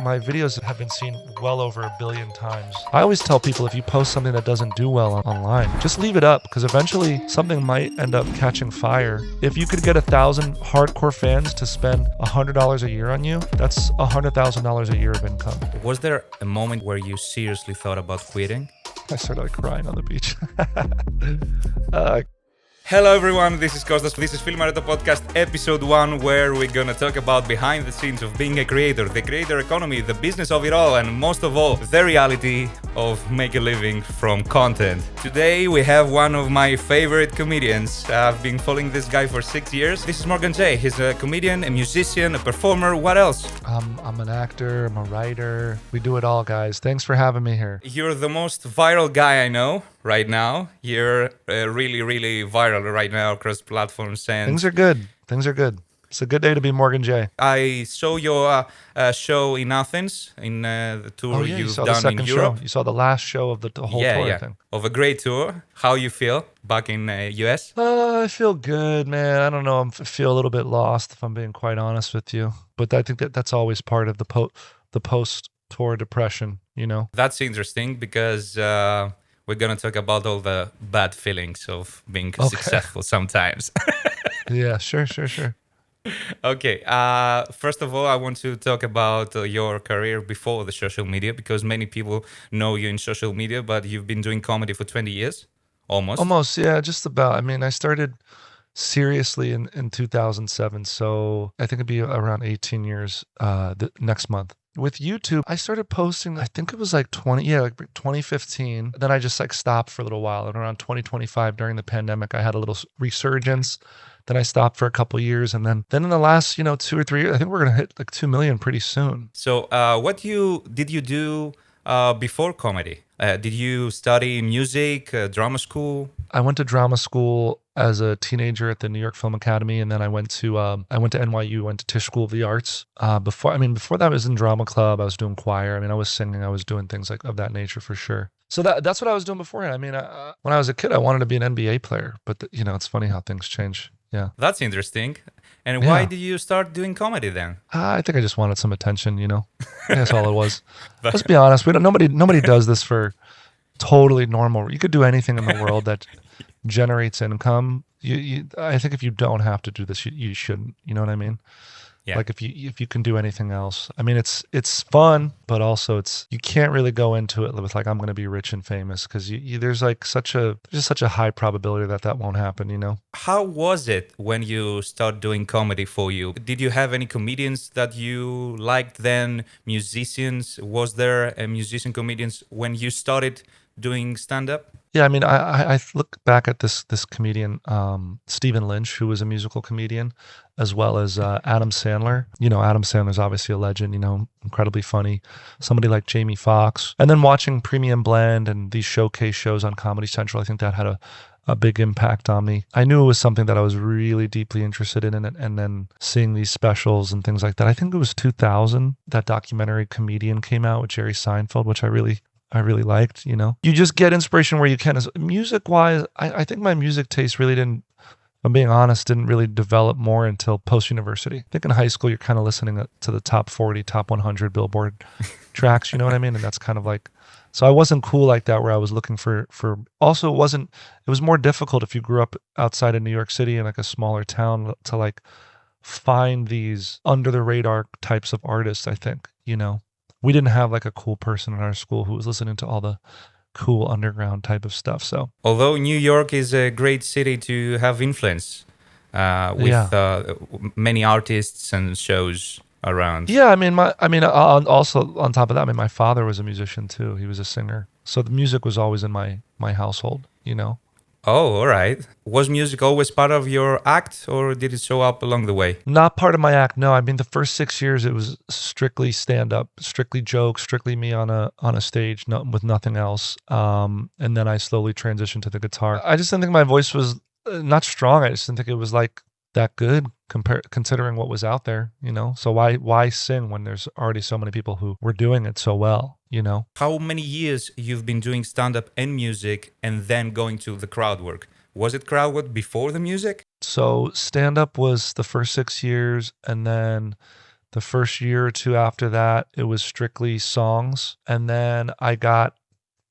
My videos have been seen well over 1 billion times. I always tell people if you post something that doesn't do well online, just leave it up because eventually something might end up catching fire. If you could get 1,000 hardcore fans to spend $100 a year on you, that's $100,000 a year of income. Was there a moment where you seriously thought about quitting? I started like crying on the beach. uh, Hello everyone, this is Kostas. This is Filmareto podcast episode 1, where we're gonna talk about behind the scenes of being a creator, the creator economy, the business of it all, and most of all, the reality of make a living from content. Today we have one of my favorite comedians. I've been following this guy for 6 years. This is Morgan J. He's a comedian, a musician, a performer. What else? I'm an actor, I'm a writer. We do it all, guys. Thanks for having me here. You're the most viral guy I know right now. You're really viral right now across platforms. And Things are good. Things are good. It's a good day to be Morgan J. I saw your show in Athens, in the tour Oh yeah, you you've saw the done in second Europe. show. You saw the last show of the whole tour, I think. Of a great tour. How you feel back in US? I feel good, man. I don't know. I feel a little bit lost, if I'm being quite honest with you. But I think that's always part of the post-tour depression, you know? That's interesting because we're going to talk about all the bad feelings of being successful sometimes. Yeah, sure. Okay, first of all, I want to talk about your career before the social media, because many people know you in social media, but you've been doing comedy for 20 years, almost. Almost, yeah, just about. I mean, I started seriously in 2007, so I think it'd be around 18 years next month. With YouTube, I started posting, I think it was like 2015. Then I just like stopped for a little while. And around 2025 during the pandemic, I had a little resurgence. Then I stopped for a couple years. And then in the last, 2 or 3 years, I think we're going to hit like 2 million pretty soon. So what did you do before comedy? Did you study music, drama school? I went to drama school as a teenager at the New York Film Academy, and then I went to NYU, went to Tisch School of the Arts. Before that, I was in drama club. I was doing choir. I mean, I was singing. I was doing things like of that nature for sure. So that's what I was doing beforehand. I mean, when I was a kid, I wanted to be an NBA player, but it's funny how things change. Yeah, that's interesting. And why did you start doing comedy then? I think I just wanted some attention. That's all it was. Let's be honest. Nobody does this for totally normal. You could do anything in the world that generates income. I think if you don't have to do this, you shouldn't. You know what I mean? Yeah. Like if you can do anything else. I mean, it's fun, but also you can't really go into it with like, I'm going to be rich and famous, because there's such a high probability that won't happen. How was it when you start doing comedy for you? Did you have any comedians that you liked then? Musicians? Was there a musician comedians when you started doing stand-up? Yeah, I mean, I look back at this comedian, Stephen Lynch, who was a musical comedian, as well as Adam Sandler. Adam Sandler's obviously a legend, incredibly funny. Somebody like Jamie Foxx. And then watching Premium Blend and these showcase shows on Comedy Central, I think that had a big impact on me. I knew it was something that I was really deeply interested in, and then seeing these specials and things like that. I think it was 2000, that documentary Comedian came out with Jerry Seinfeld, which I really liked. You just get inspiration where you can. Music wise, I think my music taste really didn't, if I'm being honest, didn't really develop more until post-university. I think in high school, you're kind of listening to the top 40, top 100 Billboard tracks, you know what I mean? And that's kind of like, so I wasn't cool like that, where I was looking for, also it was more difficult if you grew up outside of New York City in like a smaller town to like find these under the radar types of artists, I think, We didn't have like a cool person in our school who was listening to all the cool underground type of stuff. So, although New York is a great city to have influence with many artists and shows around. Yeah, also on top of that, my father was a musician too. He was a singer, so the music was always in my household. Oh, all right. Was music always part of your act, or did it show up along the way? Not part of my act, no. I mean, the first 6 years, it was strictly stand-up, strictly jokes, strictly me on a stage, with nothing else. And then I slowly transitioned to the guitar. I just didn't think my voice was not strong. I just didn't think it was like that good considering what was out there, So why sing when there's already so many people who were doing it so well? How many years you've been doing stand-up and music and then going to the crowd work? Was it crowd work before the music? So stand-up was the first 6 years, and then The first year or two after that, it was strictly songs. And then I got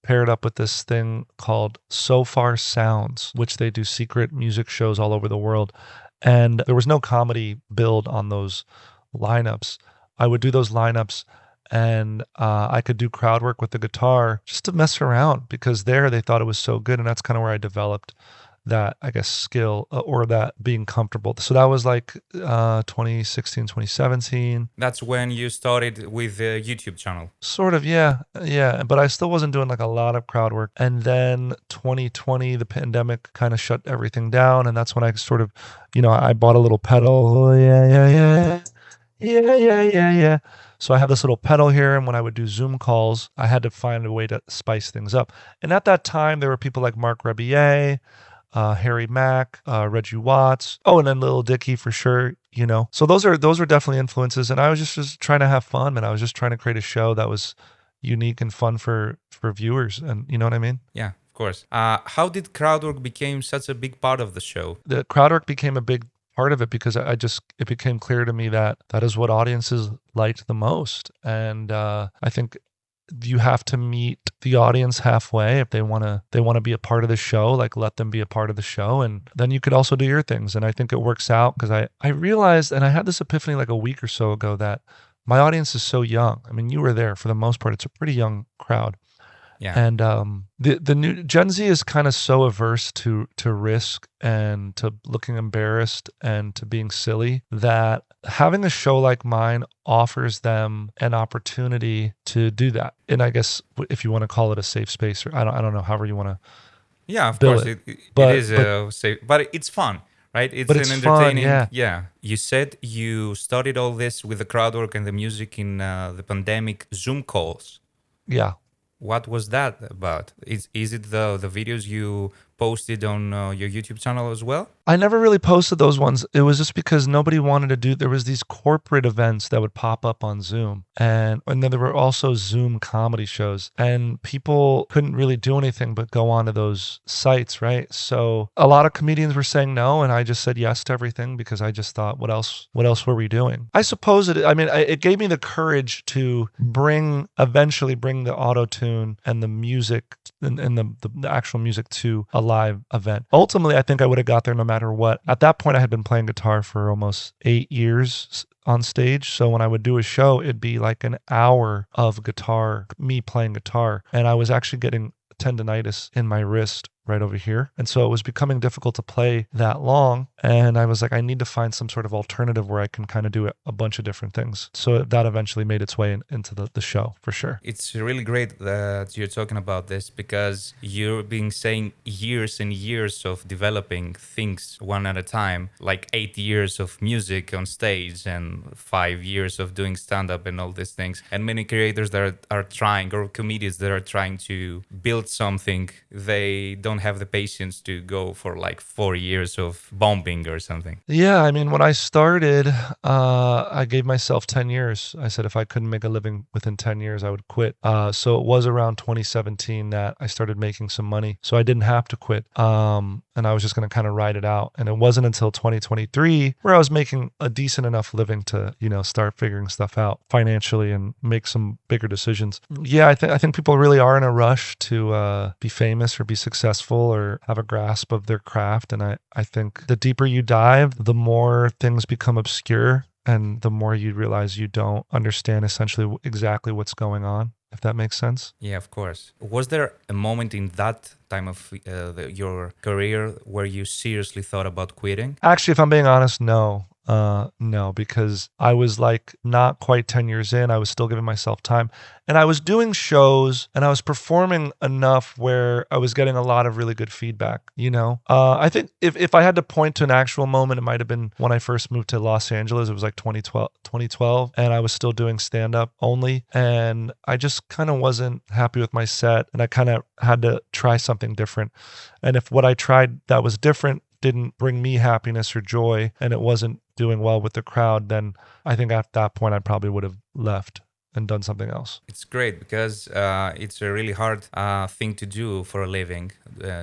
paired up with this thing called So Far Sounds, which they do secret music shows all over the world. And there was no comedy build on those lineups. I would do those lineups and I could do crowd work with the guitar just to mess around because there they thought it was so good. And that's kind of where I developed that, I guess, skill or that being comfortable. So that was like 2016, 2017. That's when you started with the YouTube channel. Sort of, yeah. Yeah. But I still wasn't doing like a lot of crowd work. And then 2020, the pandemic kind of shut everything down. And that's when I sort of, I bought a little pedal. Oh, yeah, yeah, yeah. Yeah, yeah, yeah, yeah. So I have this little pedal here, and when I would do Zoom calls, I had to find a way to spice things up. And at that time, there were people like Mark Rebier, Harry Mack, Reggie Watts. Oh, and then Little Dicky for sure. So those are definitely influences. And I was just trying to have fun, and I was just trying to create a show that was unique and fun for viewers. And you know what I mean? Yeah, of course. How did crowdwork become such a big part of the show? The crowd work became a big part of it because it became clear to me that that is what audiences liked the most. And I think you have to meet the audience halfway. If they want to be a part of the show, like let them be a part of the show. And then you could also do your things. And I think it works out because I realized, and I had this epiphany like a week or so ago, that my audience is so young. I mean, you were there for the most part. It's a pretty young crowd. Yeah. And the new Gen Z is kind of so averse to risk and to looking embarrassed and to being silly that having a show like mine offers them an opportunity to do that. And I guess if you want to call it a safe space, or I don't know, however you want to. Yeah, of bill course it is safe, but it's fun, right? It's but an it's fun, entertaining. yeah. You said you started all this with the crowd work and the music in the pandemic Zoom calls. Yeah. What was that about? Is it the videos you posted on your YouTube channel as well? I never really posted those ones. It was just because nobody wanted to do. There was these corporate events that would pop up on Zoom, and then there were also Zoom comedy shows, and people couldn't really do anything but go onto those sites, right? So a lot of comedians were saying no, and I just said yes to everything because I just thought, what else? What else were we doing? I suppose it. I mean, it gave me the courage to eventually bring the auto tune and the music and the actual music to a live event. Ultimately, I think I would have got there no matter what. At that point, I had been playing guitar for almost 8 years on stage. So when I would do a show, it'd be like an hour of guitar, me playing guitar. And I was actually getting tendonitis in my wrist right over here. And so it was becoming difficult to play that long. And I was like, I need to find some sort of alternative where I can kind of do a bunch of different things. So that eventually made its way into the show for sure. It's really great that you're talking about this because you've been saying years and years of developing things one at a time, like 8 years of music on stage and 5 years of doing stand-up and all these things. And many creators that are trying, or comedians that are trying to build something, they don't have the patience to go for like 4 years of bombing or something. Yeah, I mean, when I started, I gave myself 10 years. I said if I couldn't make a living within 10 years, I would quit. So it was around 2017 that I started making some money. So I didn't have to quit. And I was just going to kind of ride it out. And it wasn't until 2023 where I was making a decent enough living to, start figuring stuff out financially and make some bigger decisions. Yeah, I think people really are in a rush to be famous or be successful or have a grasp of their craft. And I think the deeper you dive, the more things become obscure and the more you realize you don't understand essentially exactly what's going on, if that makes sense. Yeah, of course. Was there a moment in that time of your career where you seriously thought about quitting? Actually, if I'm being honest, no. No, because I was like not quite 10 years in. I was still giving myself time and I was doing shows and I was performing enough where I was getting a lot of really good feedback, I think if I had to point to an actual moment, it might've been when I first moved to Los Angeles. It was like 2012 and I was still doing stand up only. And I just kind of wasn't happy with my set and I kind of had to try something different. And if what I tried that was different didn't bring me happiness or joy and it wasn't doing well with the crowd, then I think at that point I probably would have left and done something else. It's great because it's a really hard thing to do for a living,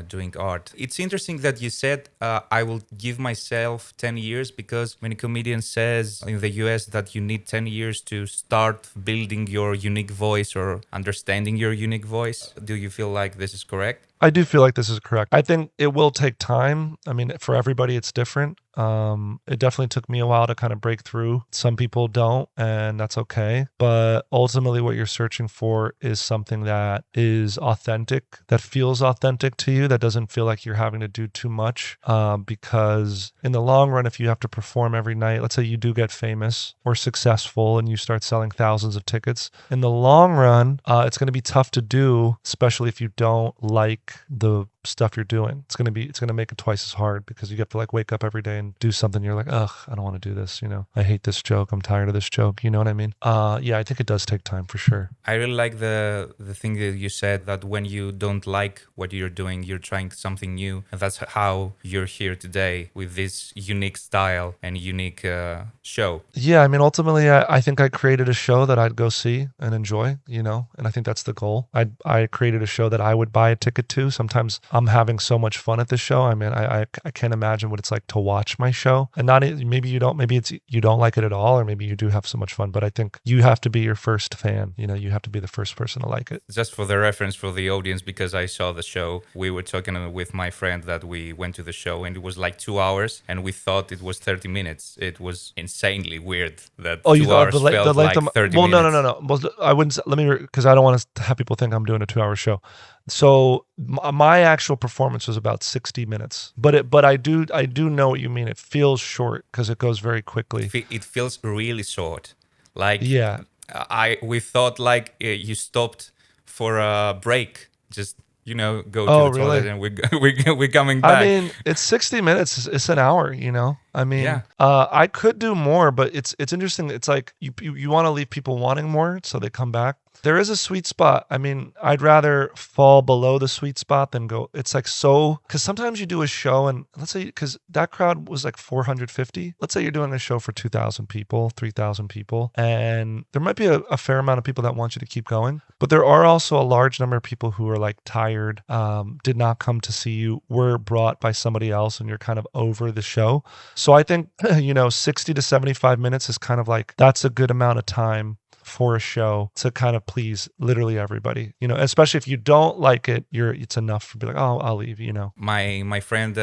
doing art. It's interesting that you said I will give myself 10 years because many comedians says in the US that you need 10 years to start building your unique voice or understanding your unique voice. Do you feel like this is correct? I do feel like this is correct. I think it will take time. I mean, for everybody, it's different. It definitely took me a while to kind of break through. Some people don't, and that's okay. But ultimately, what you're searching for is something that is authentic, that feels authentic to you, that doesn't feel like you're having to do too much. Because in the long run, if you have to perform every night, let's say you do get famous or successful and you start selling thousands of tickets, in the long run, it's going to be tough to do, especially if you don't like the stuff you're doing. It's gonna make it twice as hard because you have to like wake up every day and do something. You're like, ugh, I don't want to do this. I hate this joke. I'm tired of this joke. You know what I mean? Yeah, I think it does take time for sure. I really like the thing that you said that when you don't like what you're doing, you're trying something new, and that's how you're here today with this unique style and unique show. Yeah, I mean, ultimately, I think I created a show that I'd go see and enjoy. And I think that's the goal. I created a show that I would buy a ticket to. Sometimes I'm having so much fun at this show. I mean, I can't imagine what it's like to watch my show. And maybe you don't like it at all, or maybe you do have so much fun. But I think you have to be your first fan. You have to be the first person to like it. Just for the reference for the audience, because I saw the show, we were talking with my friend that we went to the show, and it was like 2 hours, and we thought it was 30 minutes. It was insanely weird that Oh, 2 hours felt like 30 well, minutes. no. Well, I wouldn't. Let me, because I don't want to have people think I'm doing a 2-hour show. So my actual performance was about 60 minutes, but I do know what you mean. It feels short because it goes very quickly. It feels really short. Like Yeah. we thought like you stopped for a break, just go to Oh, the toilet, really? and we're coming back. I mean, it's 60 minutes. It's an hour, I mean, Yeah. I could do more, but it's interesting. It's like you want to leave people wanting more so they come back. There is a sweet spot. I mean, I'd rather fall below the sweet spot than go. It's like because sometimes you do a show and let's say, because that crowd was like 450. Let's say you're doing a show for 2,000 people, 3,000 people, and there might be a fair amount of people that want you to keep going. But there are also a large number of people who are like tired, did not come to see you, were brought by somebody else, and you're kind of over the show. So I think, 60 to 75 minutes is kind of like, that's a good amount of time for a show to kind of please literally everybody, especially if you don't like it, it's enough to be like, oh, I'll leave, My friend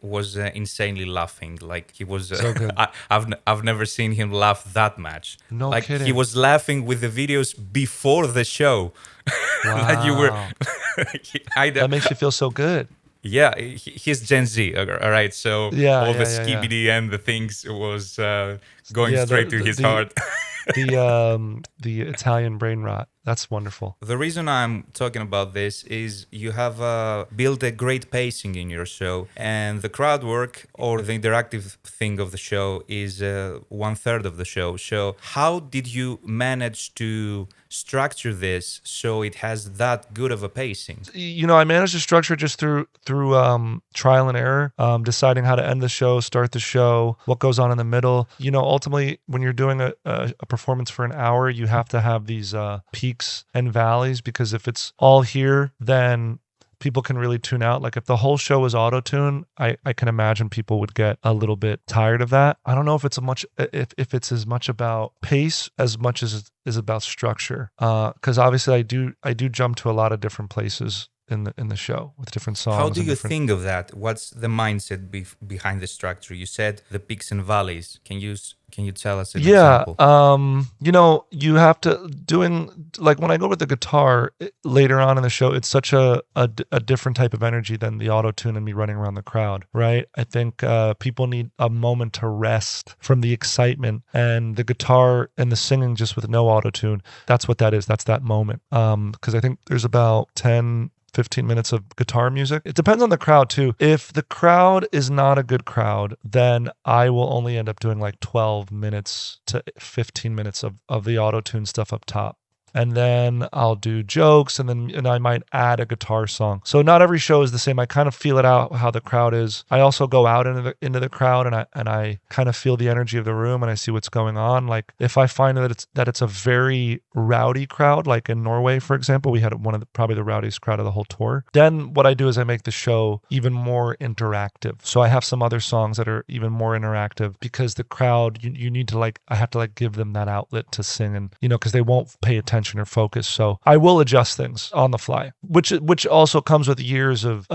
was insanely laughing. Like he was. So good. I've never seen him laugh that much. No like kidding. He was laughing with the videos before the show. Wow. Like you were. That makes you feel so good. Yeah, he's Gen Z, all right. So all the skibidi and the things was going straight to his heart. The Italian brain rot. That's wonderful. The reason I'm talking about this is you have built a great pacing in your show, and the crowd work or the interactive thing of the show is 1/3 of the show. So how did you manage to structure this so it has that good of a pacing? I managed to structure just through trial and error, deciding how to end the show, start the show, what goes on in the middle. Ultimately, when you're doing a performance for an hour, you have to have these peaks and valleys, because if it's all here, then people can really tune out. Like if the whole show is auto-tune, I can imagine people would get a little bit tired of that. I don't know if it's it's as much about pace as much as it is about structure. Because obviously I do jump to a lot of different places in the show with different songs. How do you think of that? What's the mindset behind the structure? You said the peaks and valleys. Can you tell us an example? You have to like when I go with the guitar later on in the show, it's such a different type of energy than the auto tune and me running around the crowd, right? I think people need a moment to rest from the excitement, and the guitar and the singing just with no auto tune. That's what that is. That's that moment. Because I think there's about 10-15 minutes of guitar music. It depends on the crowd too. If the crowd is not a good crowd, then I will only end up doing like 12 minutes to 15 minutes of the auto-tune stuff up top. and then I'll do jokes, and I might add a guitar song. So not every show is the same. I kind of feel it out how the crowd is. I also go out into the crowd, and I kind of feel the energy of the room, and I see what's going on. Like if I find that it's a very rowdy crowd, like in Norway, for example, we had one of probably the rowdiest crowd of the whole tour. Then what I do is I make the show even more interactive. So I have some other songs that are even more interactive because the crowd, you need to like, I have to like give them that outlet to sing, and because they won't pay attention or focus. So I will adjust things on the fly, which also comes with years of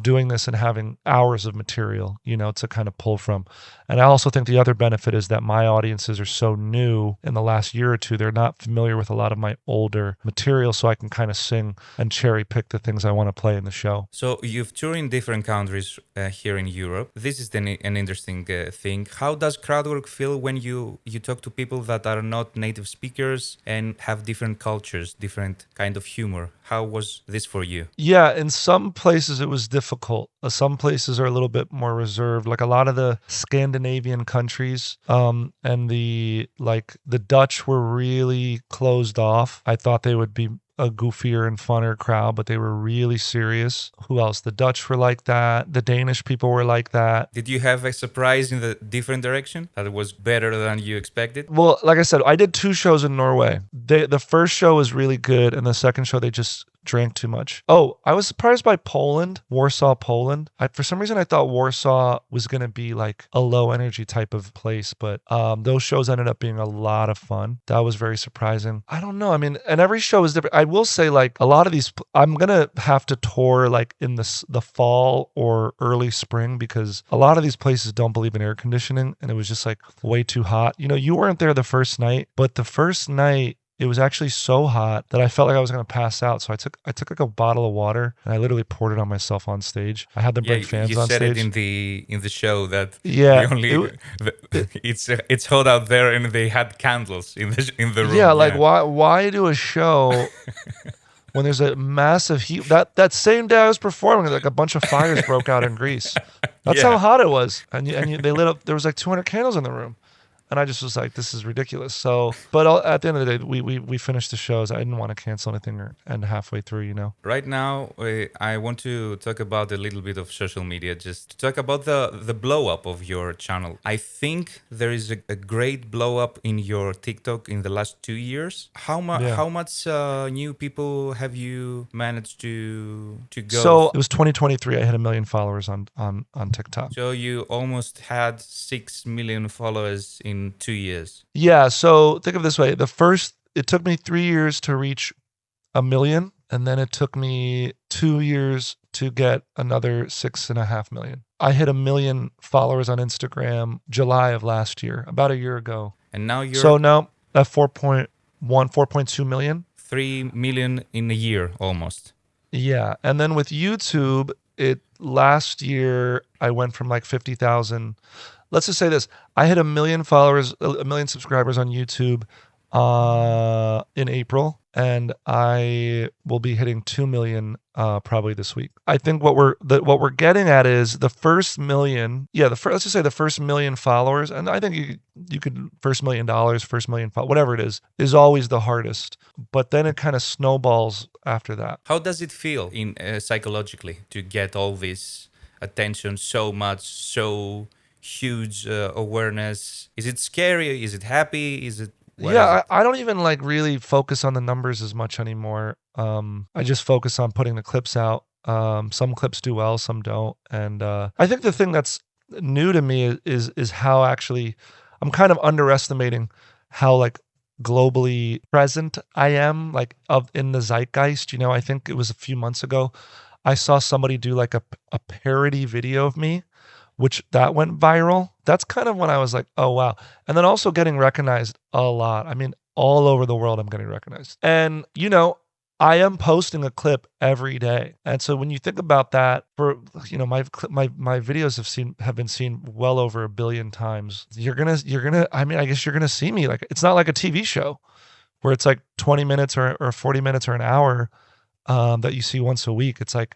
doing this and having hours of material, to kind of pull from. And I also think the other benefit is that my audiences are so new in the last year or two. They're not familiar with a lot of my older material, so I can kind of sing and cherry pick the things I want to play in the show. So you've toured in different countries here in Europe. This is an interesting thing. How does crowd work feel when you talk to people that are not native speakers and have different cultures, different kind of humor? How was this for you? Yeah, in some places it was difficult. Some places are a little bit more reserved. Like a lot of the Scandinavian countries, and the Dutch were really closed off. I thought they would be a goofier and funner crowd, but they were really serious. Who else? The Dutch were like that. The Danish people were like that. Did you have a surprise in the different direction that it was better than you expected? Well, like I said, I did 2 shows in Norway. The first show was really good, and the second show they just drank too much. Oh, I was surprised by Poland, Warsaw, Poland. For some reason I thought Warsaw was going to be like a low energy type of place, but those shows ended up being a lot of fun. That was very surprising. I don't know. I mean, and every show is different. I will say like a lot of these, I'm going to have to tour like in the fall or early spring because a lot of these places don't believe in air conditioning, and it was just like way too hot. You weren't there the first night, but the first night it was actually so hot that I felt like I was going to pass out. So I took like a bottle of water and I literally poured it on myself on stage. I had them bring fans you on said stage. it in the show that Yeah, the only it's hot out there and they had candles in the room. yeah. Like why do a show when there's a massive heat? That same day I was performing, like a bunch of fires broke out in Greece. That's Yeah. how hot it was, and they lit up. There was like 200 candles in the room. And I just was like, this is ridiculous. So, but at the end of the day, we finished the shows. I didn't want to cancel anything or end halfway through. Right now, I want to talk about a little bit of social media, just to talk about the blow up of your channel. I think there is a great blow up in your TikTok in the last 2 years. Yeah. How much new people have you managed to go? So it was 2023. I had 1 million followers on TikTok. So you almost had 6 million followers in 2 years. Yeah. So think of it this way: it took me 3 years to reach 1 million, and then it took me 2 years to get another 6.5 million. I hit 1 million followers on Instagram July of last year, about a year ago. And now you're So now at 4.2 million. 3 million in a year almost. Yeah. And then with YouTube, last year I went from like 50,000. Let's just say this. I hit 1 million followers, 1 million subscribers on YouTube in April, and I will be hitting 2 million probably this week. I think what we're getting at is the first million. Yeah, let's just say the first 1 million followers, and I think you could first $1 million, first million, whatever it is always the hardest. But then it kind of snowballs after that. How does it feel in psychologically to get all this attention so much, so huge awareness? Is it scary? Is it happy? Is it I don't even like really focus on the numbers as much anymore. I just focus on putting the clips out. Some clips do well, some don't. And I think the thing that's new to me is how actually I'm kind of underestimating how like globally present I am, like in the zeitgeist. I think it was a few months ago I saw somebody do like a parody video of me, which that went viral. That's kind of when I was like, oh, wow. And then also getting recognized a lot. I mean, all over the world, I'm getting recognized. And, I am posting a clip every day. And so when you think about that, for my videos have been seen well over 1 billion times. I guess you're gonna see me. Like, it's not like a TV show where it's like 20 minutes or 40 minutes or an hour that you see once a week. It's like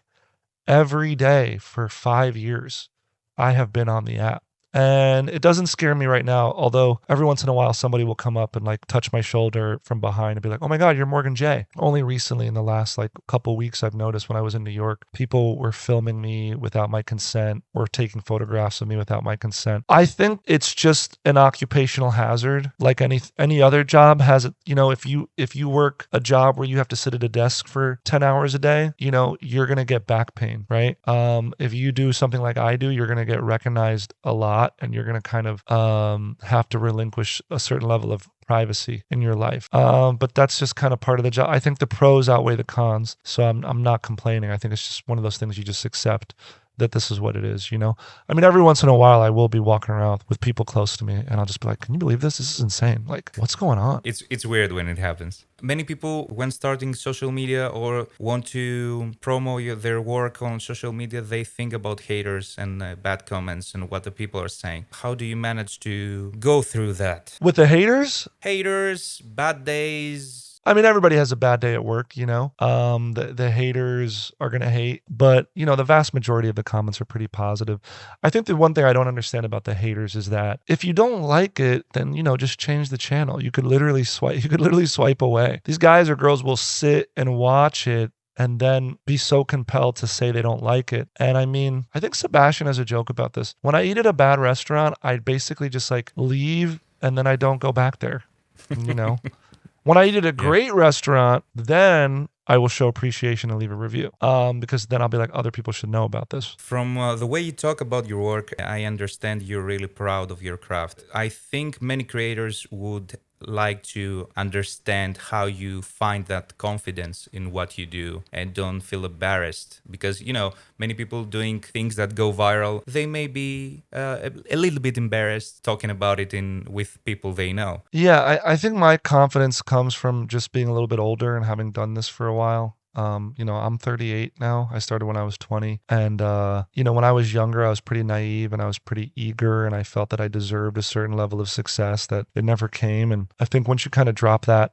every day for 5 years I have been on the app. And it doesn't scare me right now, although every once in a while somebody will come up and like touch my shoulder from behind and be like, "Oh my God, you're Morgan J." Only recently in the last like couple weeks I've noticed when I was in New York, people were filming me without my consent or taking photographs of me without my consent. I think it's just an occupational hazard like any other job has it. If you work a job where you have to sit at a desk for 10 hours a day, you're going to get back pain, right? If you do something like I do, you're going to get recognized a lot and you're going to kind of have to relinquish a certain level of privacy in your life. But that's just kind of part of the job. I think the pros outweigh the cons. So I'm not complaining. I think it's just one of those things you just accept that this is what it is. I mean, every once in a while I will be walking around with people close to me and I'll just be like, "Can you believe this? This is insane. Like, what's going on?" It's weird when it happens. Many people, when starting social media or want to promote their work on social media, they think about haters and bad comments and what the people are saying. How do you manage to go through that? With the haters, Haters, bad days. I mean, everybody has a bad day at work. The haters are going to hate, but, the vast majority of the comments are pretty positive. I think the one thing I don't understand about the haters is that if you don't like it, then, just change the channel. You could literally swipe away. These guys or girls will sit and watch it and then be so compelled to say they don't like it. And I mean, I think Sebastian has a joke about this. When I eat at a bad restaurant, I basically just like leave and then I don't go back there, you know? When I eat at a Yeah. great restaurant, then I will show appreciation and leave a review because then I'll be like, other people should know about this. From the way you talk about your work, I understand you're really proud of your craft. I think many creators would like to understand how you find that confidence in what you do and don't feel embarrassed because many people doing things that go viral, they may be a little bit embarrassed talking about it with people they know. Yeah, I think my confidence comes from just being a little bit older and having done this for a while. I'm 38 now. I started when I was 20. And, when I was younger, I was pretty naive and I was pretty eager and I felt that I deserved a certain level of success that it never came. And I think once you kind of drop that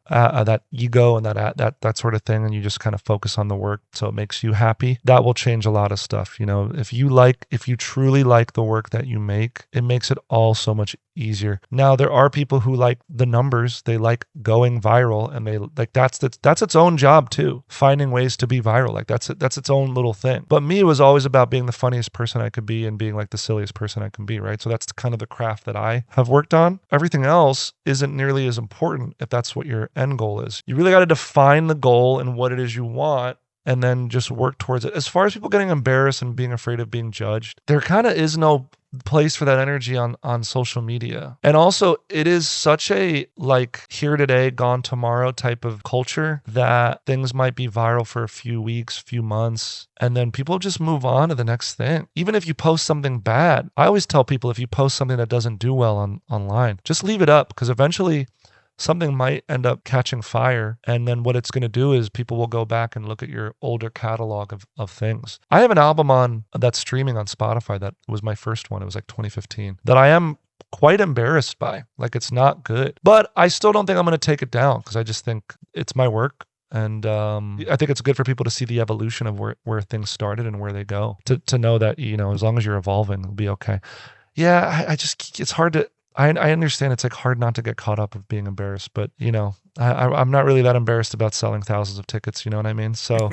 ego and that sort of thing and you just kind of focus on the work so it makes you happy, that will change a lot of stuff. If you truly like the work that you make, it makes it all so much easier. Now, there are people who like the numbers, they like going viral and they like that's its own job too. Finding ways to be viral. Like that's its own little thing. But me, it was always about being the funniest person I could be and being like the silliest person I can be, right? So that's kind of the craft that I have worked on. Everything else isn't nearly as important if that's what your end goal is. You really got to define the goal and what it is you want and then just work towards it. As far as people getting embarrassed and being afraid of being judged, there kind of is no place for that energy on social media. And also it is such a like here today, gone tomorrow type of culture that things might be viral for a few weeks, few months, and then people just move on to the next thing. Even if you post something bad, I always tell people if you post something that doesn't do well online, just leave it up because eventually something might end up catching fire. And then what it's going to do is people will go back and look at your older catalog of things. I have an album that's streaming on Spotify that was my first one. It was like 2015 that I am quite embarrassed by. Like it's not good, but I still don't think I'm going to take it down because I just think it's my work. And I think it's good for people to see the evolution of where things started and where they go to know that, as long as you're evolving, it'll be okay. Yeah, it's hard to, I understand it's like hard not to get caught up of being embarrassed, but I'm not really that embarrassed about selling thousands of tickets. You know what I mean? So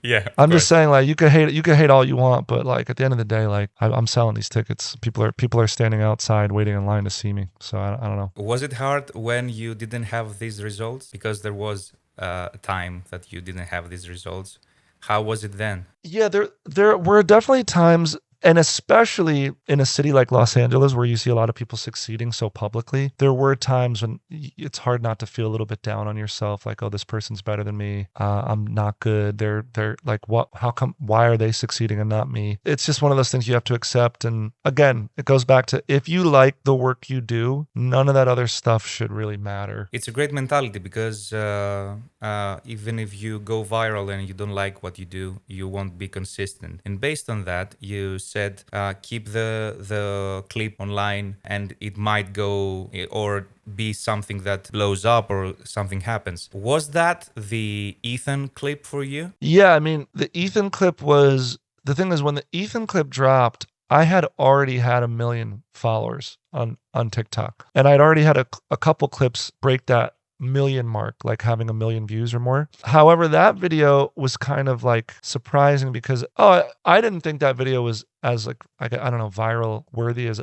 Yeah, I'm just saying like you could hate all you want, but like at the end of the day, like I'm selling these tickets. People are standing outside waiting in line to see me. So I don't know. Was it hard when you didn't have these results? Because there was a time that you didn't have these results. How was it then? Yeah, there were definitely times. And especially in a city like Los Angeles, where you see a lot of people succeeding so publicly, there were times when it's hard not to feel a little bit down on yourself. Like, oh, this person's better than me. I'm not good. They're like, what? How come? Why are they succeeding and not me? It's just one of those things you have to accept. And again, it goes back to if you like the work you do, none of that other stuff should really matter. It's a great mentality because even if you go viral and you don't like what you do, you won't be consistent. And based on that, you said keep the clip online and it might go or be something that blows up or something happens. Was that the Ethan clip for you? Yeah, I mean, the Ethan clip was, the thing is when the Ethan clip dropped, I had already had 1 million followers on TikTok. And I'd already had a couple clips break that million mark, like having 1 million views or more. However, that video was kind of like surprising because I didn't think that video was as like I don't know, viral worthy as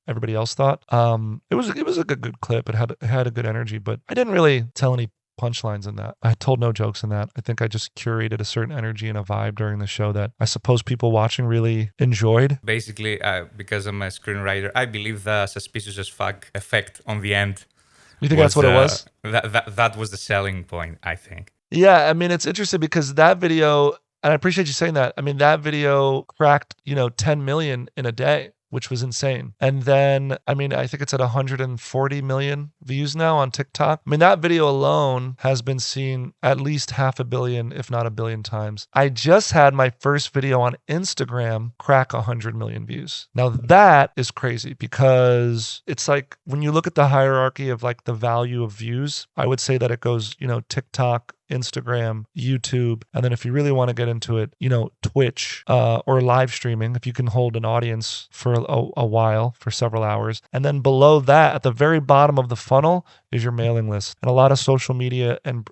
everybody else thought. It was a good clip. It had a good energy, but I didn't really tell any punchlines in that. I told no jokes in that. I think I just curated a certain energy and a vibe during the show that I suppose people watching really enjoyed. Basically, because I'm a screenwriter, I believe the suspicious as fuck effect on the end You think that's was what it was? that was the selling point, I think. Yeah, I mean, it's interesting because that video, and I appreciate you saying that. I mean, that video cracked, 10 million in a day, which was insane. And then, I mean, I think it's at 140 million views now on TikTok. I mean, that video alone has been seen at least 500 million, if not 1 billion times. I just had my first video on Instagram crack 100 million views. Now that is crazy because it's like when you look at the hierarchy of like the value of views, I would say that it goes, TikTok, Instagram, YouTube, and then if you really want to get into it, Twitch or live streaming, if you can hold an audience for a while, for several hours. And then below that, at the very bottom of the funnel, is your mailing list. And a lot of social media and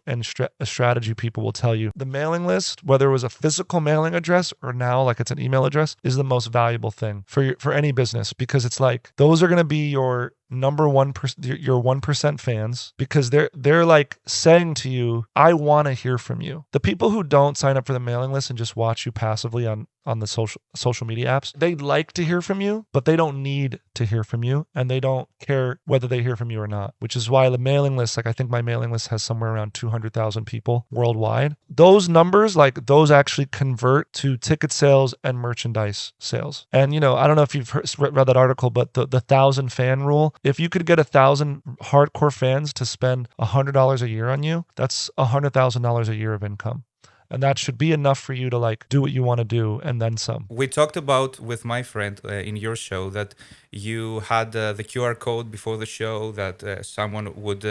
strategy people will tell you the mailing list, whether it was a physical mailing address or now like it's an email address, is the most valuable thing for any business because it's like those are going to be your number 1%, your 1% fans, because they're like saying to you, I want to hear from you. The people who don't sign up for the mailing list and just watch you passively on the social media apps, they like to hear from you, but they don't need to hear from you, and they don't care whether they hear from you or not, which is why the mailing list, like I think my mailing list has somewhere around 200,000 people worldwide. Those numbers, like those actually convert to ticket sales and merchandise sales. And, I don't know if you've read that article, but the 1,000 fan rule, if you could get 1,000 hardcore fans to spend $100 a year on you, that's $100,000 a year of income. And that should be enough for you to like do what you want to do and then some. We talked about with my friend in your show that you had the QR code before the show that someone would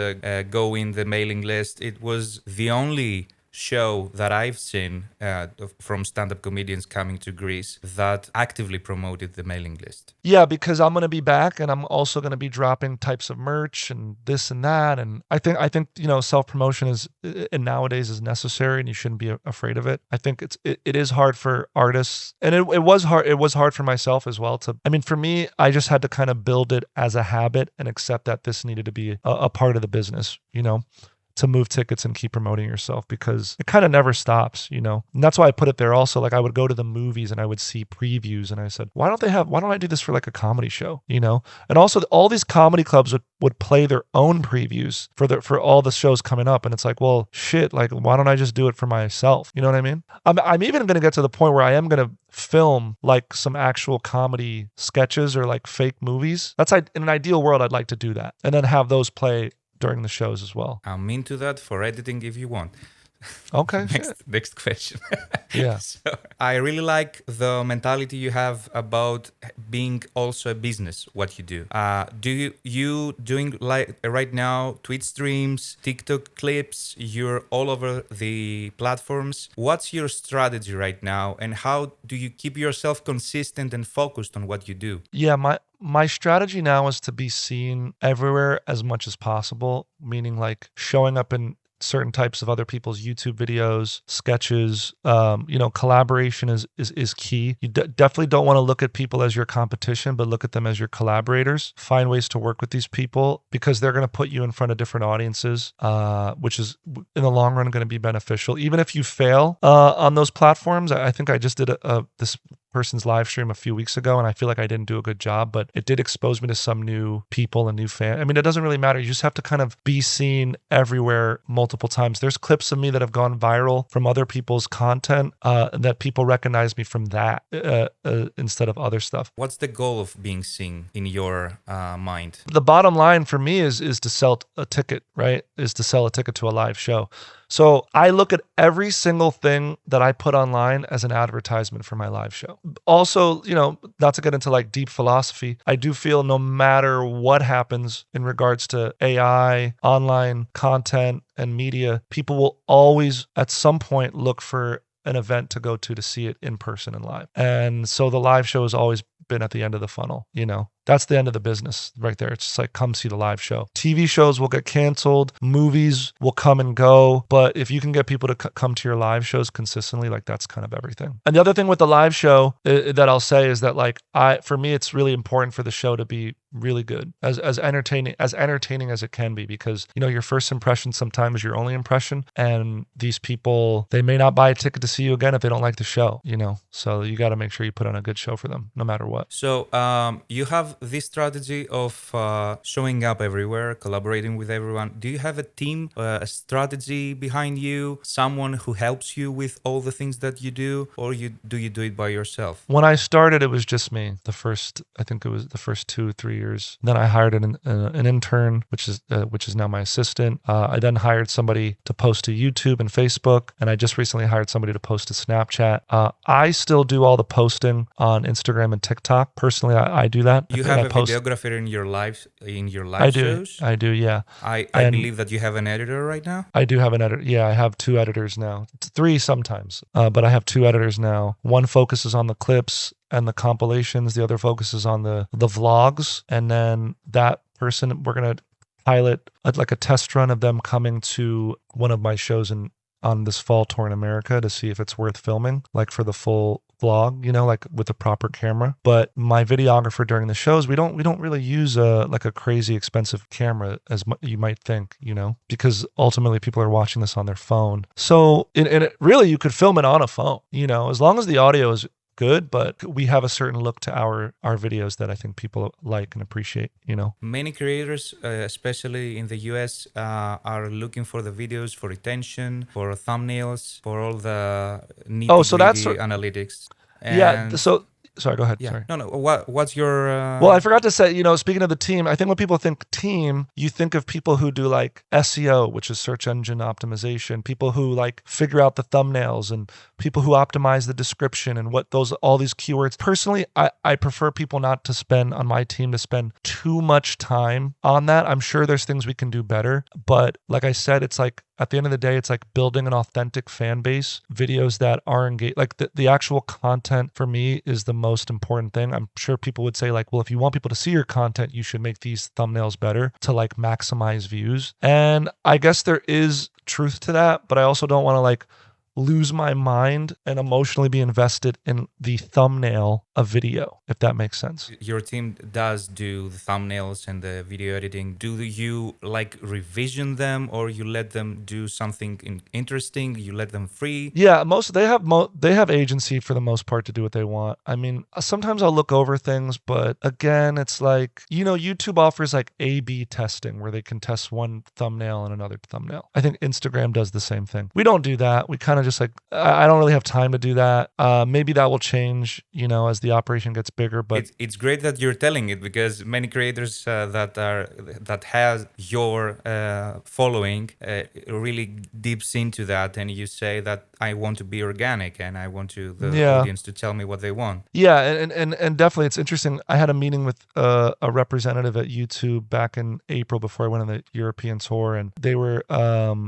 go in the mailing list. It was the only show that I've seen from stand-up comedians coming to Greece that actively promoted the mailing list. Yeah, because I'm going to be back and I'm also going to be dropping types of merch and this and that. And I think self-promotion is nowadays is necessary and you shouldn't be afraid of it. I think it is hard for artists, and it was hard for myself as well for me, I just had to kind of build it as a habit and accept that this needed to be a part of the business, to move tickets and keep promoting yourself, because it kind of never stops, And that's why I put it there also. Like I would go to the movies and I would see previews and I said, why don't I do this for like a comedy show, And also all these comedy clubs would play their own previews for all the shows coming up. And it's like, well, shit, like why don't I just do it for myself? You know what I mean? I'm even going to get to the point where I am going to film like some actual comedy sketches or like fake movies. That's in an ideal world, I'd like to do that and then have those play during the shows as well. I'm into that for editing if you want. Okay. Next question. Yeah. So, I really like the mentality you have about being also a business, what you do. Do you doing like right now Twitch streams, TikTok clips, you're all over the platforms. What's your strategy right now and how do you keep yourself consistent and focused on what you do? Yeah, my strategy now is to be seen everywhere as much as possible, meaning like showing up in certain types of other people's YouTube videos, sketches. Collaboration is key. You definitely don't want to look at people as your competition, but look at them as your collaborators. Find ways to work with these people because they're going to put you in front of different audiences, which is in the long run going to be beneficial. Even if you fail on those platforms, I think I just did this person's live stream a few weeks ago and I feel like I didn't do a good job, but it did expose me to some new people and new fans. I mean, it doesn't really matter. You just have to kind of be seen everywhere multiple times. There's clips of me that have gone viral from other people's content that people recognize me from that instead of other stuff. What's the goal of being seen in your mind? The bottom line for me is to sell a ticket, right? Is to sell a ticket to a live show. So I look at every single thing that I put online as an advertisement for my live show. Also, not to get into like deep philosophy, I do feel no matter what happens in regards to AI, online content, and media, people will always at some point look for an event to go to see it in person and live. And so the live show has always been at the end of the funnel, you know. That's the end of the business right there. It's just like, come see the live show. TV shows will get canceled, movies will come and go, but if you can get people to come to your live shows consistently, like that's kind of everything. And the other thing with the live show that I'll say is that like for me it's really important for the show to be really good, as entertaining as it can be, because you know your first impression sometimes is your only impression, and these people, they may not buy a ticket to see you again if they don't like the show, you know. So you got to make sure you put on a good show for them no matter what. So you have this strategy of showing up everywhere, collaborating with everyone. Do you have a team, a strategy behind you, someone who helps you with all the things that you do, or do you do it by yourself? When I started, it was just me. I think it was the first 2-3 years. Then I hired an intern, which is now my assistant. I then hired somebody to post to YouTube and Facebook, and I just recently hired somebody to post to Snapchat. I still do all the posting on Instagram and TikTok. Personally, I do that. You and have I a post, videographer in your live I do. shows. I do, yeah. I And believe that you have an editor right now. I do have an editor. Yeah, I have 2 editors now. 3 sometimes, but I have 2 editors now. One focuses on the clips and the compilations. The other focuses on the vlogs. And then that person, we're gonna pilot like a test run of them coming to one of my shows on this fall tour in America to see if it's worth filming, like for the full vlog, you know, like with a proper camera. But my videographer during the shows, we don't really use like a crazy expensive camera as you might think, you know, because ultimately people are watching this on their phone. So really you could film it on a phone, you know, as long as the audio is good, but we have a certain look to our videos that I think people like and appreciate, you know. Many creators, especially in the US, are looking for the videos for retention, for thumbnails, for all the Oh, so that's nitty-gritty analytics. yeah. And So sorry, go ahead. yeah, Sorry. no. What's your? Well, I forgot to say, you know, speaking of the team, I think when people think team, you think of people who do like SEO, which is search engine optimization, people who like figure out the thumbnails, and people who optimize the description and all these keywords. Personally, I prefer people not to spend on my team to spend too much time on that. I'm sure there's things we can do better, but like I said, it's like at the end of the day, it's like building an authentic fan base, videos that are engaged. Like the actual content for me is the most important thing. I'm sure people would say like, well, if you want people to see your content, you should make these thumbnails better to like maximize views. And I guess there is truth to that, but I also don't want to like lose my mind and emotionally be invested in the thumbnail of video, if that makes sense. Your team does do the thumbnails and the video editing. Do you like revision them, or you let them do something interesting? You let them free? Yeah, they have agency for the most part to do what they want. I mean, sometimes I'll look over things, but again, it's like, you know, YouTube offers like A/B testing where they can test one thumbnail and another thumbnail. I think Instagram does the same thing. We don't do that. We kind of just like, I don't really have time to do that. Maybe that will change, you know, as the operation gets bigger. But it's great that you're telling it, because many creators that has your following really dips into that, and you say that I want to be organic and I want the audience to tell me what they want. Yeah, and definitely it's interesting. I had a meeting with a representative at YouTube back in April before I went on the European tour, and they were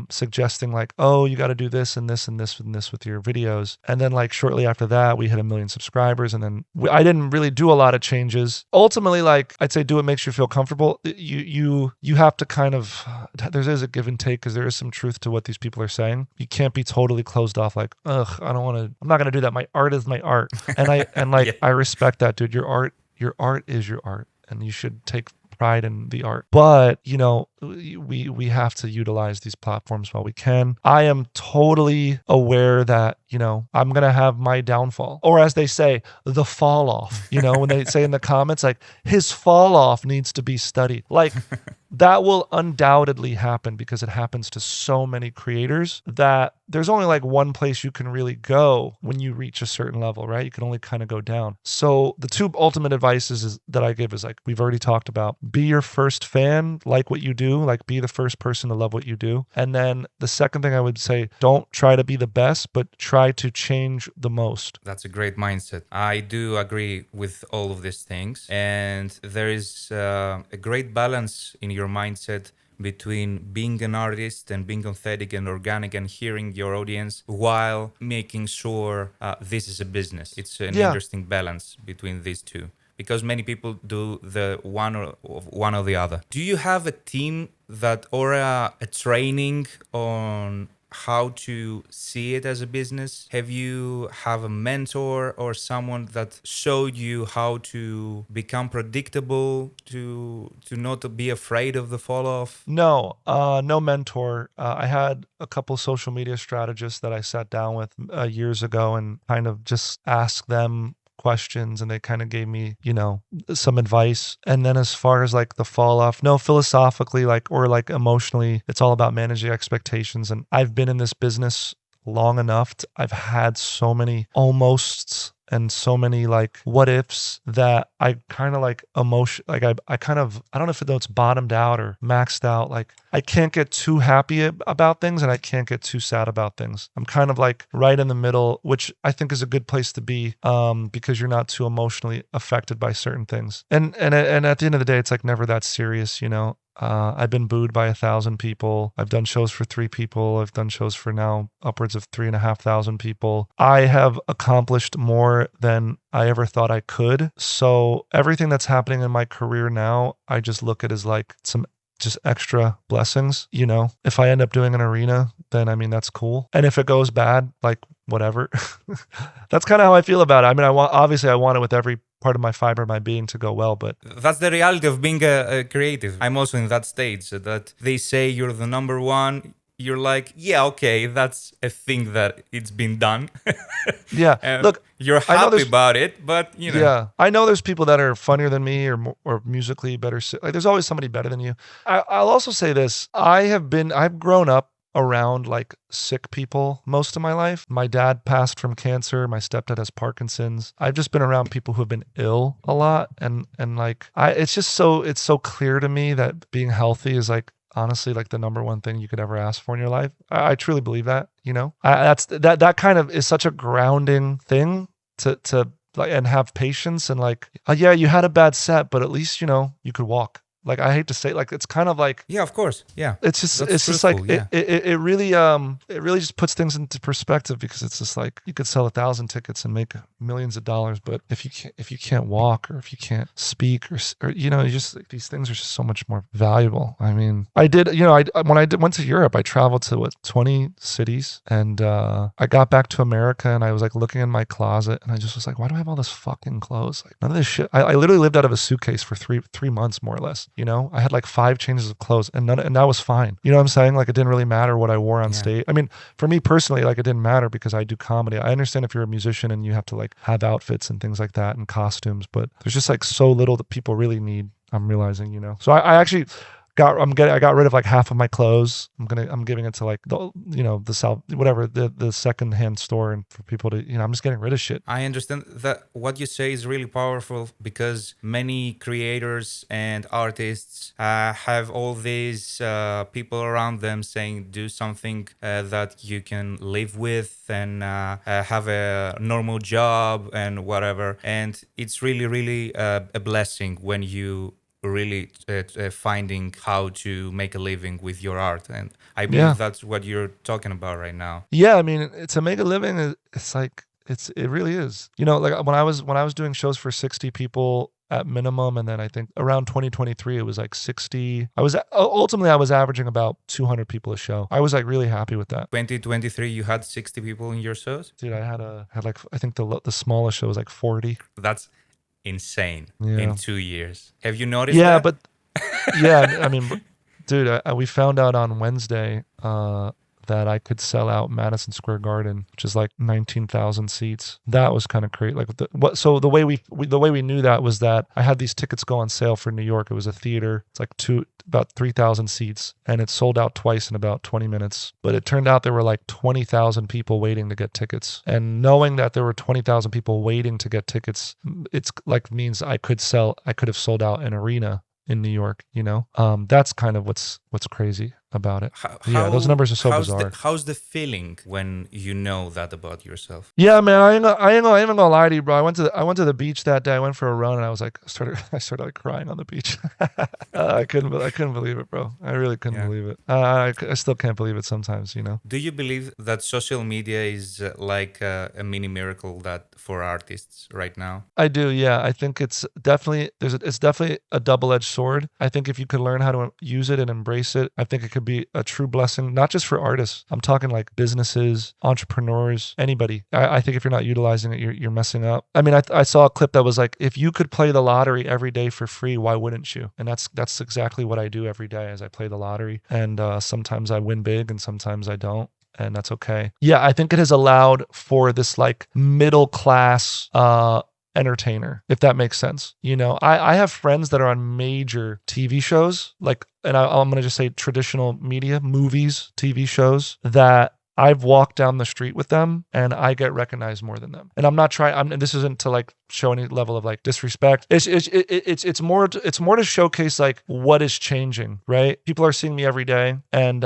suggesting like, oh, you got to do this and this and this and this with your videos. And then like shortly after that, we hit 1 million subscribers, and then I didn't really do a lot of changes. Ultimately, like I'd say, do what makes you feel comfortable. You have to kind of, there is a give and take, because there is some truth to what these people are saying. You can't be totally closed off like, ugh, I'm not going to do that. My art is my art. And Yeah. I respect that, dude. Your art is your art, and you should take pride in the art. But, you know, we have to utilize these platforms while we can. I am totally aware that, you know, I'm going to have my downfall, or as they say, the fall off, you know, when they say in the comments, like his fall off needs to be studied. Like that will undoubtedly happen, because it happens to so many creators that there's only like one place you can really go when you reach a certain level, right? You can only kind of go down. So the 2 ultimate advices that I give is like we've already talked about: be your first fan, like what you do, like be the first person to love what you do. And then the second thing I would say, don't try to be the best, but try to change the most. That's a great mindset. I do agree with all of these things. And there is a great balance in your mindset between being an artist and being authentic and organic and hearing your audience, while making sure this is a business. It's an interesting balance between these two. because many people do the one or the other. Do you have a team that or a training on how to see it as a business? Have you have a mentor or someone that showed you how to become predictable, to not to be afraid of the fall off? No, no mentor. I had a couple social media strategists that I sat down with years ago and kind of just asked them questions, and they kind of gave me, some advice. And then as far as like the fall off, no, philosophically, like, or like emotionally, it's all about managing expectations. And I've been in this business long enough. I've had so many almosts and so many like what ifs that I kind of like like I kind of, I don't know if it's bottomed out or maxed out. Like I can't get too happy about things and I can't get too sad about things. I'm kind of like right in the middle, which I think is a good place to be, because you're not too emotionally affected by certain things. And at the end of the day, it's like never that serious, I've been booed by 1,000 people. I've done shows for 3 people. I've done shows for now upwards of 3,500 people. I have accomplished more than I ever thought I could. So everything that's happening in my career now, I just look at as like some just extra blessings. If I end up doing an arena, then I mean, that's cool. And if it goes bad, like whatever. That's kind of how I feel about it. I mean, obviously I want it with every part of my fiber of my being to go well, but that's the reality of being a creative. I'm also in that stage, so that they say you're the number one. You're like, yeah, okay, that's a thing that it's been done. yeah, look, you're happy about it, but yeah, I know there's people that are funnier than me or musically better. Like, there's always somebody better than you. I'll also say this: I've grown up around like sick people most of my life. My dad passed from cancer. My stepdad has Parkinson's. I've just been around people who have been ill a lot, and like it's so clear to me that being healthy is like honestly like the number one thing you could ever ask for in your life. I truly believe that. That kind of is such a grounding thing to like, and have patience and like, yeah, you had a bad set, but at least you could walk. Like, I hate to say, like, it's kind of like, yeah, of course, yeah. It's just like yeah. it really just puts things into perspective, because it's just like you could sell 1,000 tickets and make millions of dollars, but if you can't walk, or if you can't speak, or you just like, these things are just so much more valuable. I mean, I did, when I went to Europe, I traveled to 20 cities, and I got back to America, and I was like looking in my closet, and I just was like, why do I have all this fucking clothes? Like, none of this shit. I literally lived out of a suitcase for three months more or less. I had like 5 changes of clothes, and that was fine. You know what I'm saying? Like, it didn't really matter what I wore on stage. I mean, for me personally, like, it didn't matter because I do comedy. I understand if you're a musician and you have to like have outfits and things like that and costumes, but there's just like so little that people really need. I'm realizing, So I actually I got rid of like half of my clothes. I'm giving it to like the secondhand store, and for people to, I'm just getting rid of shit. I understand that what you say is really powerful, because many creators and artists have all these people around them saying do something that you can live with and have a normal job and whatever. And it's really, really a blessing when you really finding how to make a living with your art, and I believe that's what you're talking about right now. Yeah, I mean, to make a living, it's like it really is. Like when I was doing shows for 60 people at minimum, and then I think around 2023 it was like 60. I was averaging about 200 people a show. I was like really happy with that. 2023, you had 60 people in your shows? Dude, I had like, I think the smallest show was like 40. That's insane. In 2 years. Have you noticed that? But yeah, I mean, dude, we found out on Wednesday that I could sell out Madison Square Garden, which is like 19,000 seats. That was kind of crazy. Like, so the way we knew that was that I had these tickets go on sale for New York. It was a theater. It's like about 3,000 seats, and it sold out twice in about 20 minutes. But it turned out there were like 20,000 people waiting to get tickets. And knowing that there were 20,000 people waiting to get tickets, it's like means I could have sold out an arena in New York, that's kind of what's crazy. about it. How, Yeah, those how numbers are so how's bizarre. the feeling when you know that about yourself? Yeah, man, I ain't even gonna lie to you, bro. I went to the beach that day. I went for a run, and I was like, I started like crying on the beach. I couldn't believe it, bro. I really couldn't Yeah. believe it. I still can't believe it sometimes, you know. Do you believe that social media is like a mini miracle that for artists right now? I do, yeah. I think it's definitely a double-edged sword. I think if you could learn how to use it and embrace it, I think it could be a true blessing, not just for artists. I'm talking like businesses, entrepreneurs, anybody. I think if you're not utilizing it, you're messing up. I mean, I saw a clip that was like, if you could play the lottery every day for free, why wouldn't you? And that's exactly what I do every day as I play the lottery. And sometimes I win big, and sometimes I don't. And that's okay. Yeah, I think it has allowed for this like middle class entertainer, if that makes sense. You know, I have friends that are on major TV shows, like, and I'm going to just say traditional media, movies, TV shows, that I've walked down the street with them and I get recognized more than them. And I'm not trying, and this isn't to like show any level of like disrespect. It's more to showcase like what is changing, right? People are seeing me every day, and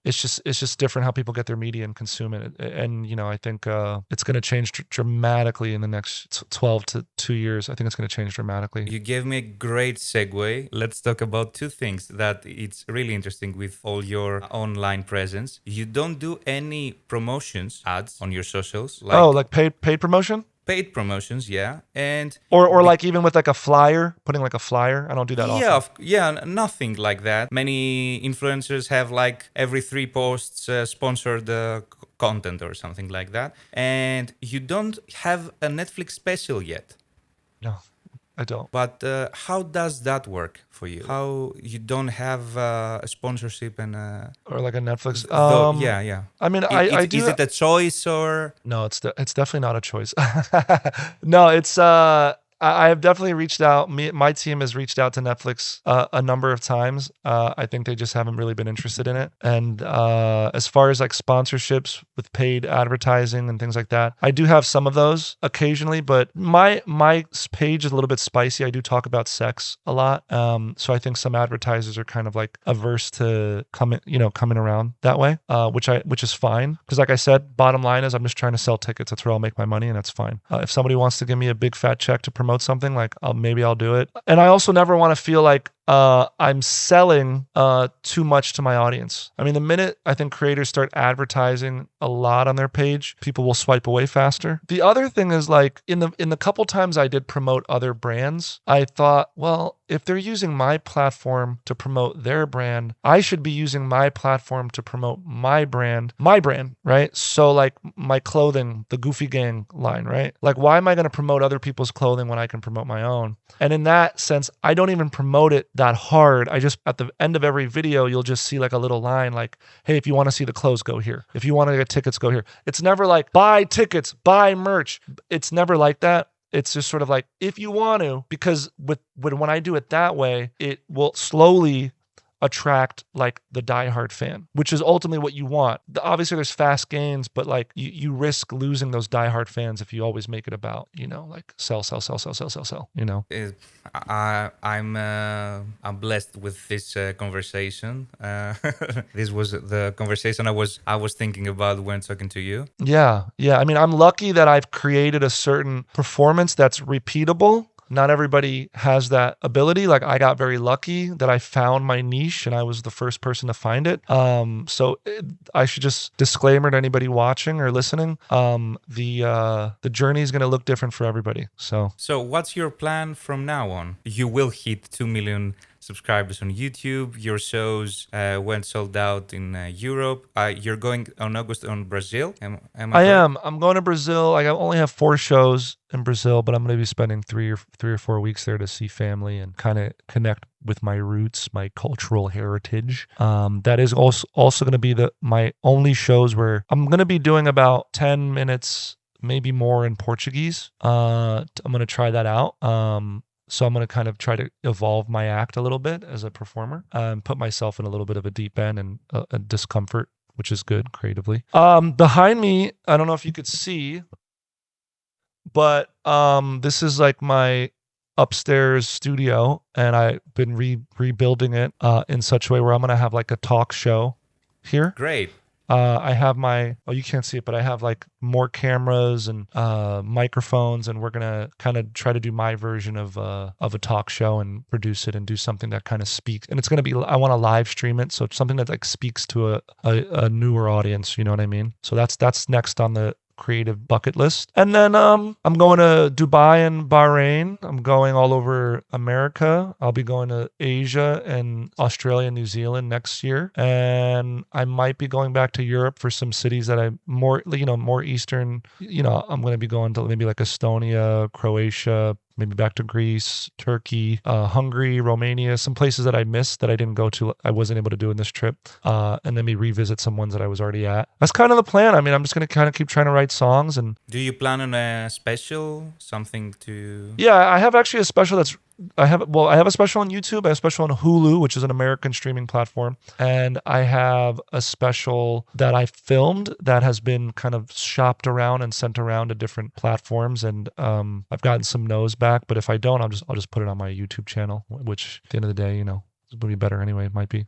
it's just different how people get their media and consume it. And you know, I think it's going to change dramatically in the next 12 to 2 years. I think it's going to change dramatically. You gave me a great segue. Let's talk about two things that it's really interesting with all your online presence. You don't do any promotions, ads on your socials, Oh, like like paid promotion? paid promotions, yeah. And Or like even with like a flyer, putting like a flyer. I don't do that yeah, often. nothing like that. Many influencers have like every 3 posts sponsored content or something like that. And you don't have a Netflix special yet. No, I don't. But how does that work for you? How you don't have a sponsorship and Or like a Netflix. though? Yeah, yeah. I mean, I Is do. it a choice or? No, it's definitely not a choice. No, it's I have definitely reached out. My team has reached out to Netflix a number of times. I think they just haven't really been interested in it. And as far as like sponsorships with paid advertising and things like that, I do have some of those occasionally. But my page is a little bit spicy. I do talk about sex a lot. So I think some advertisers are kind of like averse to coming around that way, which is fine, because like I said, bottom line is I'm just trying to sell tickets. That's where I'll make my money, and that's fine. If somebody wants to give me a big fat check to promote something, like maybe I'll do it. And I also never want to feel like I'm selling too much to my audience. I mean, the minute I think creators start advertising a lot on their page, people will swipe away faster. The other thing is like in the couple times I did promote other brands, I thought, well, if they're using my platform to promote their brand, I should be using my platform to promote my brand, right? So like my clothing, the Goofy Gang line, right? Like, why am I going to promote other people's clothing when I can promote my own? And in that sense, I don't even promote it that hard. I just, at the end of every video, you'll just see like a little line like, hey, if you want to see the clothes, go here. If you want to get tickets, go here. It's never like buy tickets, buy merch. It's never like that. It's just sort of like, if you want to, because when I do it that way, it will slowly attract like the diehard fan, which is ultimately what you want. Obviously, there's fast gains, but like you risk losing those diehard fans if you always make it about, like sell, Uh, I'm blessed with this conversation. This was the conversation I was thinking about when talking to you. Yeah. I mean, I'm lucky that I've created a certain performance that's repeatable. Not everybody has that ability. Like, I got very lucky that I found my niche and I was the first person to find it. I should just disclaimer to anybody watching or listening. The journey is going to look different for everybody. So what's your plan from now on? You will hit 2 million subscribers on YouTube. Your shows went sold out in Europe. You're going on August on Brazil. Am I correct? am. I'm going to Brazil. I only have 4 shows in Brazil, but I'm going to be spending 3 or 4 weeks there to see family and kind of connect with my roots, my cultural heritage. That is also going to be my only shows where I'm going to be doing about 10 minutes, maybe more, in Portuguese. I'm going to try that out. So I'm going to kind of try to evolve my act a little bit as a performer, put myself in a little bit of a deep end and a discomfort, which is good creatively. Behind me, I don't know if you could see, but this is like my upstairs studio, and I've been rebuilding it in such a way where I'm going to have like a talk show here. Great. I have you can't see it, but I have like more cameras and microphones, and we're gonna kind of try to do my version of a talk show and produce it and do something that kind of speaks. And it's gonna be, I want to live stream it, so it's something that like speaks to a newer audience. You know what I mean? So that's next on the creative bucket list. And then I'm going to Dubai and Bahrain. I'm going all over America. I'll be going to Asia and Australia and New Zealand next year. And I might be going back to Europe for some cities that I'm more Eastern. I'm going to be going to maybe like Estonia, Croatia, maybe back to Greece, Turkey, Hungary, Romania, some places that I missed that I didn't go to, I wasn't able to do in this trip, and then maybe revisit some ones that I was already at. That's kind of the plan. I mean, I'm just going to kind of keep trying to write songs. And do you plan on a special, something to... Yeah, I have actually a special I have a special on YouTube. I have a special on Hulu, which is an American streaming platform. And I have a special that I filmed that has been kind of shopped around and sent around to different platforms. And I've gotten some no's back, but if I don't, I'll just put it on my YouTube channel, which at the end of the day, it would be better anyway. It might be.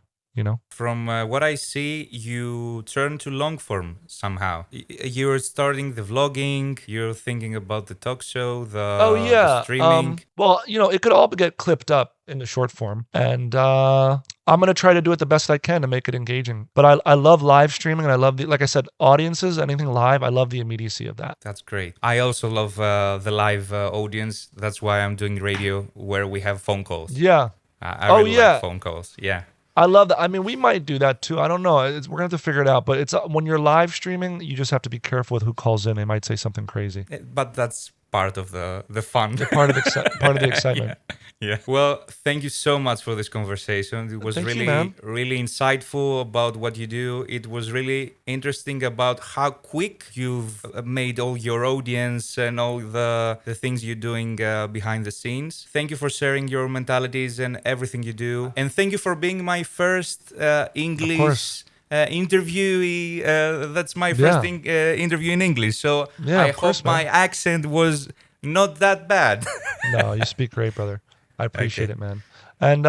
From what I see, you turn to long form somehow. You're starting the vlogging, you're thinking about the talk show, the streaming. It could all get clipped up in the short form. And I'm going to try to do it the best I can to make it engaging. But I love live streaming, and I love, like I said, audiences, anything live. I love the immediacy of that. That's great. I also love the live audience. That's why I'm doing radio where we have phone calls. Yeah. I really like phone calls. Yeah. I love that. I mean, we might do that too. I don't know. We're going to have to figure it out. But it's when you're live streaming, you just have to be careful with who calls in. They might say something crazy. But that's part of the fun. Part of the excitement. Yeah. Well, thank you so much for this conversation. It was really insightful about what you do. It was really interesting about how quick you've made all your audience and all the things you're doing behind the scenes. Thank you for sharing your mentalities and everything you do. And thank you for being my first English interviewee. That's my first interview in English. So I hope my accent was not that bad. No, you speak great, brother. I appreciate it, man. And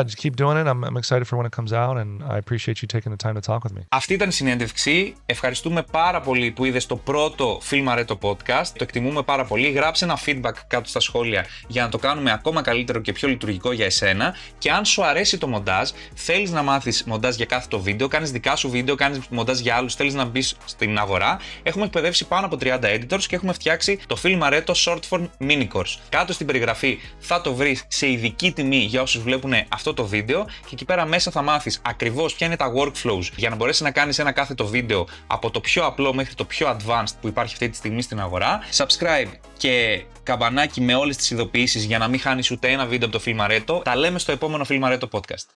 just keep doing it. I'm excited for when it comes out, and I appreciate you taking the time to talk with me. Αυτή ήταν η συνέντευξη. Ευχαριστούμε πάρα πολύ που είδες το πρώτο Filmareto podcast. Το εκτιμούμε πάρα πολύ. Γράψε ένα feedback κάτω στα σχόλια για να το κάνουμε ακόμα καλύτερο και πιο λειτουργικό για εσένα. Και αν σου αρέσει το μοντάζ, θέλεις να μάθεις μοντάζ για κάθε το βίντεο, κάνεις δικά σου βίντεο, κάνεις μοντάζ για άλλους, θέλεις να μπεις στην αγορά, έχουμε εκπαιδεύσει πάνω από 30 editors και έχουμε φτιάξει το Filmareto Short Form Mini Course. Κάτω στην περιγραφή θα το βρεις σε ειδική τιμή για όσους βλέπουν αυτό το βίντεο και εκεί πέρα μέσα θα μάθεις ακριβώς ποια είναι τα workflows για να μπορέσεις να κάνεις ένα κάθετο βίντεο από το πιο απλό μέχρι το πιο advanced που υπάρχει αυτή τη στιγμή στην αγορά. Subscribe και καμπανάκι με όλες τις ειδοποιήσεις για να μην χάνεις ούτε ένα βίντεο από το Filmareto. Τα λέμε στο επόμενο Filmareto podcast.